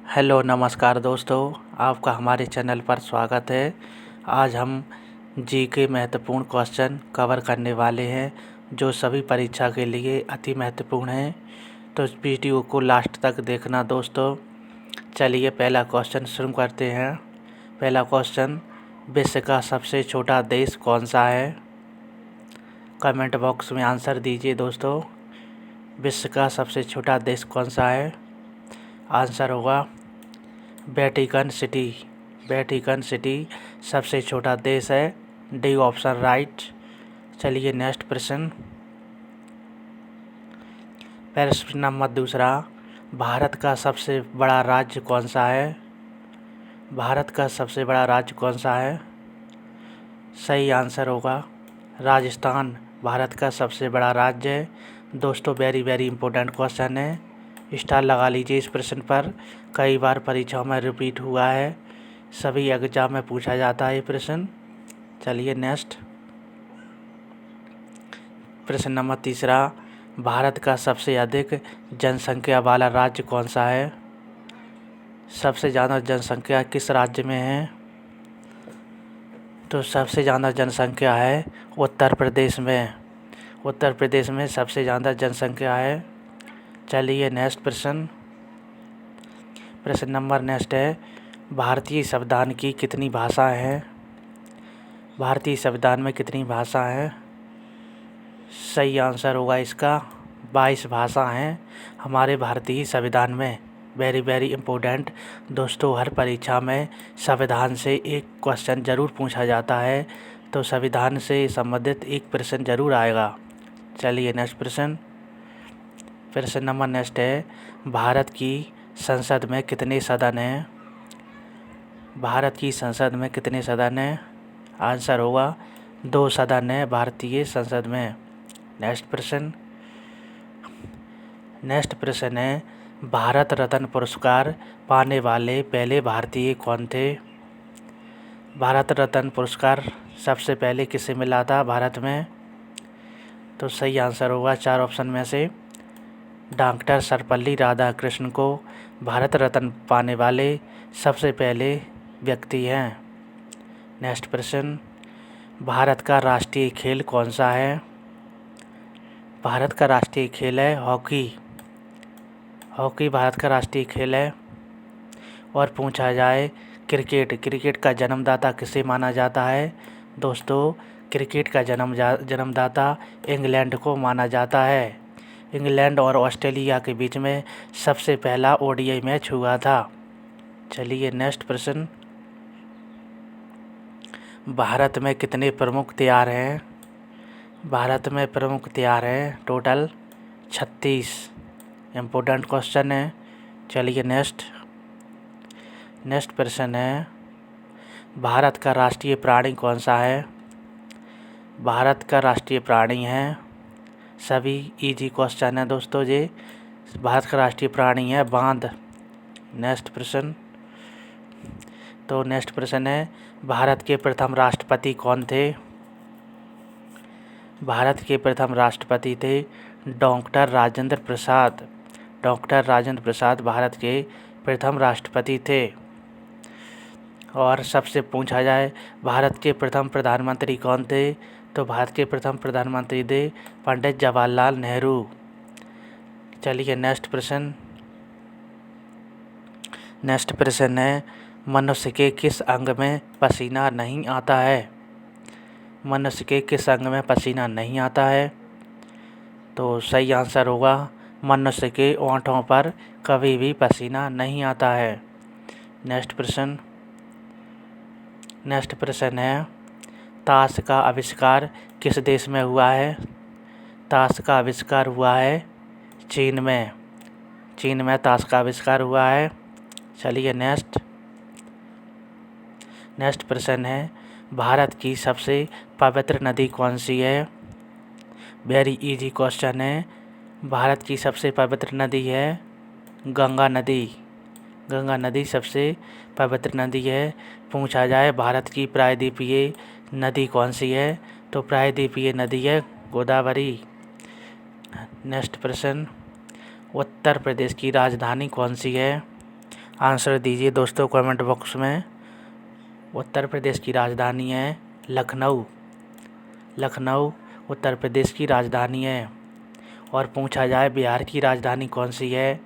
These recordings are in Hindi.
हेलो नमस्कार दोस्तों, आपका हमारे चैनल पर स्वागत है। आज हम जी के महत्वपूर्ण क्वेश्चन कवर करने वाले हैं जो सभी परीक्षा के लिए अति महत्वपूर्ण हैं। तो इस वीडियो को लास्ट तक देखना दोस्तों। चलिए पहला क्वेश्चन शुरू करते हैं। पहला क्वेश्चन, विश्व का सबसे छोटा देश कौन सा है? कमेंट बॉक्स में आंसर दीजिए दोस्तों। विश्व का सबसे छोटा देश कौन सा है? आंसर होगा वेटिकन सिटी। वेटिकन सिटी सबसे छोटा देश है। D option right. चलिए नेक्स्ट प्रश्न। प्रश्न नंबर दूसरा, भारत का सबसे बड़ा राज्य कौन सा है? भारत का सबसे बड़ा राज्य कौन सा है? सही आंसर होगा राजस्थान भारत का सबसे बड़ा राज्य है। दोस्तों वेरी वेरी इंपॉर्टेंट क्वेश्चन है, स्टार लगा लीजिए इस प्रश्न पर। कई बार परीक्षाओं में रिपीट हुआ है, सभी एग्जाम में पूछा जाता है ये प्रश्न। चलिए नेक्स्ट प्रश्न नंबर तीसरा, भारत का सबसे अधिक जनसंख्या वाला राज्य कौन सा है? सबसे ज़्यादा जनसंख्या किस राज्य में है? तो सबसे ज़्यादा जनसंख्या है उत्तर प्रदेश में। उत्तर प्रदेश में सबसे ज़्यादा जनसंख्या है। चलिए नेक्स्ट प्रश्न। प्रश्न नंबर नेक्स्ट है, भारतीय संविधान की कितनी भाषाएं हैं? भारतीय संविधान में कितनी भाषा हैं? सही आंसर होगा इसका 22 भाषा हैं हमारे भारतीय संविधान में। वेरी वेरी इम्पोर्टेंट दोस्तों, हर परीक्षा में संविधान से एक क्वेश्चन ज़रूर पूछा जाता है, तो संविधान से संबंधित एक प्रश्न ज़रूर आएगा। चलिए नेक्स्ट प्रश्न। प्रश्न नंबर नेक्स्ट है, भारत की संसद में कितने सदन हैं? भारत की संसद में कितने सदन हैं? आंसर होगा 2 सदन है भारतीय संसद में। नेक्स्ट प्रश्न है, भारत रत्न पुरस्कार पाने वाले पहले भारतीय कौन थे? भारत रत्न पुरस्कार सबसे पहले किसे मिला था भारत में? तो सही आंसर होगा 4 ऑप्शन में से डॉक्टर सर्वपल्ली राधाकृष्णन को भारत रत्न पाने वाले सबसे पहले व्यक्ति हैं। नेक्स्ट प्रश्न, भारत का राष्ट्रीय खेल कौन सा है? भारत का राष्ट्रीय खेल है हॉकी। हॉकी भारत का राष्ट्रीय खेल है। और पूछा जाए क्रिकेट का जन्मदाता किसे माना जाता है? दोस्तों क्रिकेट का जन्मदाता इंग्लैंड को माना जाता है। इंग्लैंड और ऑस्ट्रेलिया के बीच में सबसे पहला ओडीआई मैच हुआ था। चलिए नेक्स्ट प्रश्न, भारत में कितने प्रमुख त्योहार हैं? भारत में प्रमुख त्योहार हैं टोटल 36। इम्पोर्टेंट क्वेश्चन है। चलिए नेक्स्ट प्रश्न है, भारत का राष्ट्रीय प्राणी कौन सा है? भारत का राष्ट्रीय प्राणी है, सभी इजी क्वेश्चन है दोस्तों जी। भारत का राष्ट्रीय प्राणी है बांद। नेक्स्ट प्रश्न है, भारत के प्रथम राष्ट्रपति कौन थे? भारत के प्रथम राष्ट्रपति थे डॉक्टर राजेंद्र प्रसाद। डॉक्टर राजेंद्र प्रसाद भारत के प्रथम राष्ट्रपति थे। और सबसे पूछा जाए भारत के प्रथम प्रधानमंत्री कौन थे? तो भारत के प्रथम प्रधानमंत्री थे पंडित जवाहरलाल नेहरू। चलिए नेक्स्ट प्रश्न है, मनुष्य के किस अंग में पसीना नहीं आता है? मनुष्य के किस अंग में पसीना नहीं आता है? तो सही आंसर होगा मनुष्य के होंठों पर कभी भी पसीना नहीं आता है। नेक्स्ट प्रश्न है, ताश का आविष्कार किस देश में हुआ है? ताश का आविष्कार हुआ है चीन में। चीन में ताश का आविष्कार हुआ है। चलिए नेक्स्ट प्रश्न है, भारत की सबसे पवित्र नदी कौन सी है? वेरी इजी क्वेश्चन है। भारत की सबसे पवित्र नदी है गंगा नदी। गंगा नदी सबसे पवित्र नदी है। पूछा जाए भारत की प्रायद्वीपीय नदी कौन सी है? तो प्रायद्वीपीय नदी है गोदावरी। नेक्स्ट प्रश्न, उत्तर प्रदेश की राजधानी कौन सी है? आंसर दीजिए दोस्तों कमेंट बॉक्स में। उत्तर प्रदेश की राजधानी है लखनऊ। लखनऊ उत्तर प्रदेश की राजधानी है। और पूछा जाए बिहार की राजधानी कौन सी है,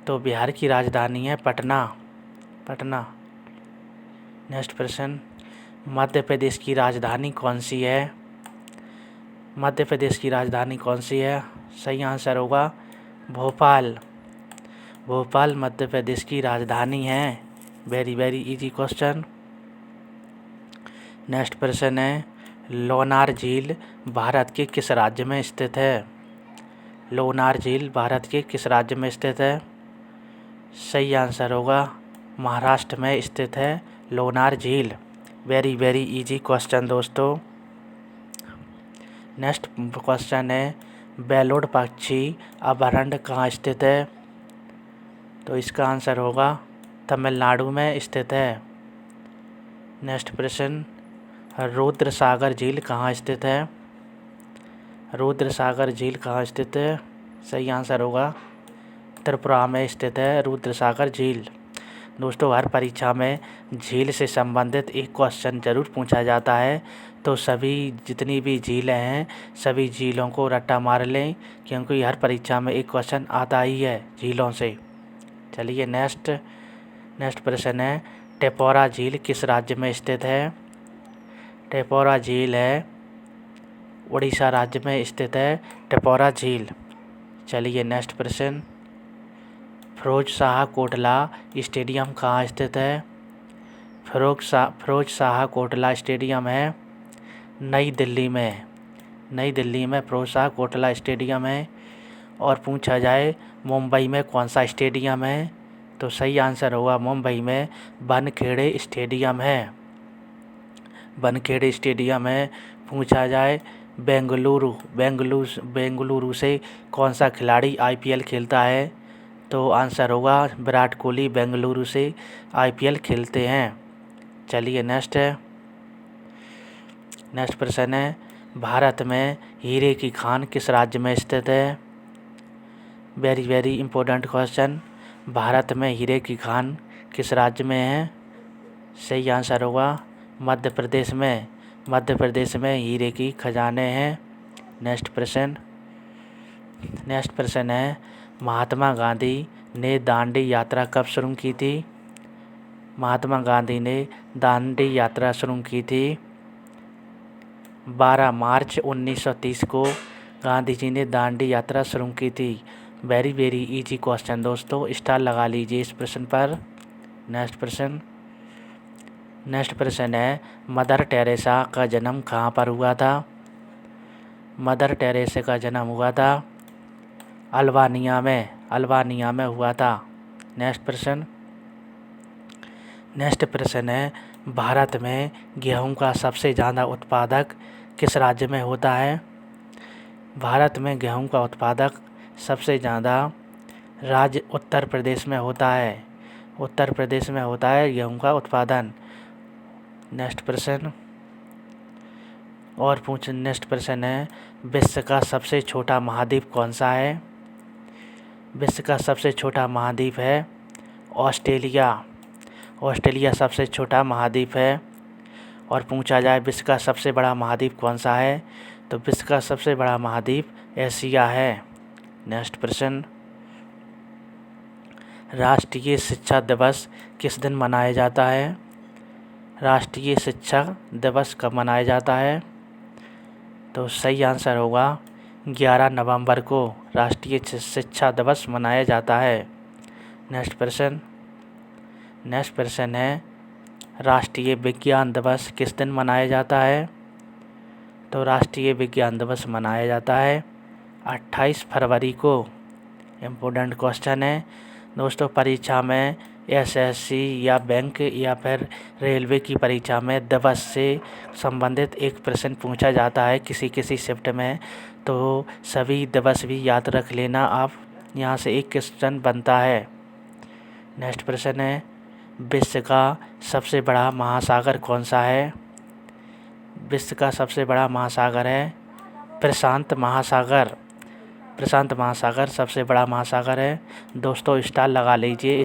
तो बिहार की राजधानी है पटना। पटना। नेक्स्ट प्रश्न, मध्य प्रदेश की राजधानी कौन सी है? मध्य प्रदेश की राजधानी कौन सी है? सही आंसर होगा भोपाल। भोपाल मध्य प्रदेश की राजधानी है। Very very easy question. Next प्रश्न है, लोनार झील भारत के किस राज्य में स्थित है? लोनार झील भारत के किस राज्य में स्थित है? सही आंसर होगा महाराष्ट्र में स्थित है लोनार झील। वेरी वेरी इजी क्वेश्चन दोस्तों। नेक्स्ट क्वेश्चन है, बेलोड पक्षी अभयारण्य कहाँ स्थित है? तो इसका आंसर होगा तमिलनाडु में स्थित है। नेक्स्ट प्रश्न, रुद्र सागर झील कहाँ स्थित है? रुद्र सागर झील कहाँ स्थित है? सही आंसर होगा त्रिपुरा में स्थित है रुद्र सागर झील। दोस्तों हर परीक्षा में झील से संबंधित एक क्वेश्चन ज़रूर पूछा जाता है, तो सभी जितनी भी झीलें हैं सभी झीलों को रट्टा मार लें, क्योंकि हर परीक्षा में एक क्वेश्चन आता ही है झीलों से। चलिए नेक्स्ट प्रश्न है, टेपोरा झील किस राज्य में स्थित है? टेपोरा झील है उड़ीसा राज्य में स्थित है टेपोरा झील। चलिए नेक्स्ट प्रश्न, फिरोज शाह कोटला स्टेडियम कहाँ स्थित है? फिरोज शाह कोटला स्टेडियम है नई दिल्ली में। नई दिल्ली में फिरोज शाह कोटला स्टेडियम है। और पूछा जाए मुंबई में कौन सा स्टेडियम है, तो सही आंसर होगा मुंबई में वानखेड़े स्टेडियम है। वानखेड़े स्टेडियम है। पूछा जाए बेंगलुरु से कौन सा खिलाड़ी आईपीएल खेलता है, तो आंसर होगा विराट कोहली बेंगलुरु से आईपीएल खेलते हैं। चलिए नेक्स्ट प्रश्न है, भारत में हीरे की खान किस राज्य में स्थित है? Very very important question. Bharat में हीरे की खान किस राज्य में है? सही आंसर होगा मध्य प्रदेश में। मध्य प्रदेश में हीरे की खजाने हैं। नेक्स्ट प्रश्न है, महात्मा गांधी ने दांडी यात्रा कब शुरू की थी? महात्मा गांधी ने दांडी यात्रा शुरू की थी 12 मार्च 1930 को गांधी जी ने दांडी यात्रा शुरू की थी। वेरी वेरी इजी क्वेश्चन दोस्तों, स्टार लगा लीजिए इस प्रश्न पर। नेक्स्ट प्रश्न है, मदर टेरेसा का जन्म कहाँ पर हुआ था? मदर टेरेसा का जन्म हुआ था अल्बानिया में हुआ था। नेक्स्ट प्रश्न है, भारत में गेहूं का सबसे ज़्यादा उत्पादक किस राज्य में होता है? भारत में गेहूं का उत्पादक सबसे ज़्यादा राज्य उत्तर प्रदेश में होता है। उत्तर प्रदेश में होता है गेहूं का उत्पादन। नेक्स्ट प्रश्न है, विश्व का सबसे छोटा महाद्वीप कौन सा है? विश्व का सबसे छोटा महाद्वीप है ऑस्ट्रेलिया। ऑस्ट्रेलिया सबसे छोटा महाद्वीप है। और पूछा जाए विश्व का सबसे बड़ा महाद्वीप कौन सा है, तो विश्व का सबसे बड़ा महाद्वीप एशिया है। नेक्स्ट प्रश्न, राष्ट्रीय शिक्षा दिवस किस दिन मनाया जाता है? राष्ट्रीय शिक्षा दिवस कब मनाया जाता है? तो सही आंसर होगा 11 नवंबर को राष्ट्रीय शिक्षा दिवस मनाया जाता है। नेक्स्ट प्रश्न है, राष्ट्रीय विज्ञान दिवस किस दिन मनाया जाता है? तो राष्ट्रीय विज्ञान दिवस मनाया जाता है 28 फरवरी को। इम्पोर्टेंट क्वेश्चन है दोस्तों, परीक्षा में एसएससी या बैंक या फिर रेलवे की परीक्षा में दिवस से संबंधित एक प्रश्न पूछा जाता है किसी शिफ्ट में, तो सभी दिवस भी याद रख लेना आप, यहाँ से एक क्वेश्चन बनता है। नेक्स्ट प्रश्न है, विश्व का सबसे बड़ा महासागर कौन सा है? विश्व का सबसे बड़ा महासागर है प्रशांत महासागर। प्रशांत महासागर सबसे बड़ा महासागर है। दोस्तों स्टार लगा लीजिए।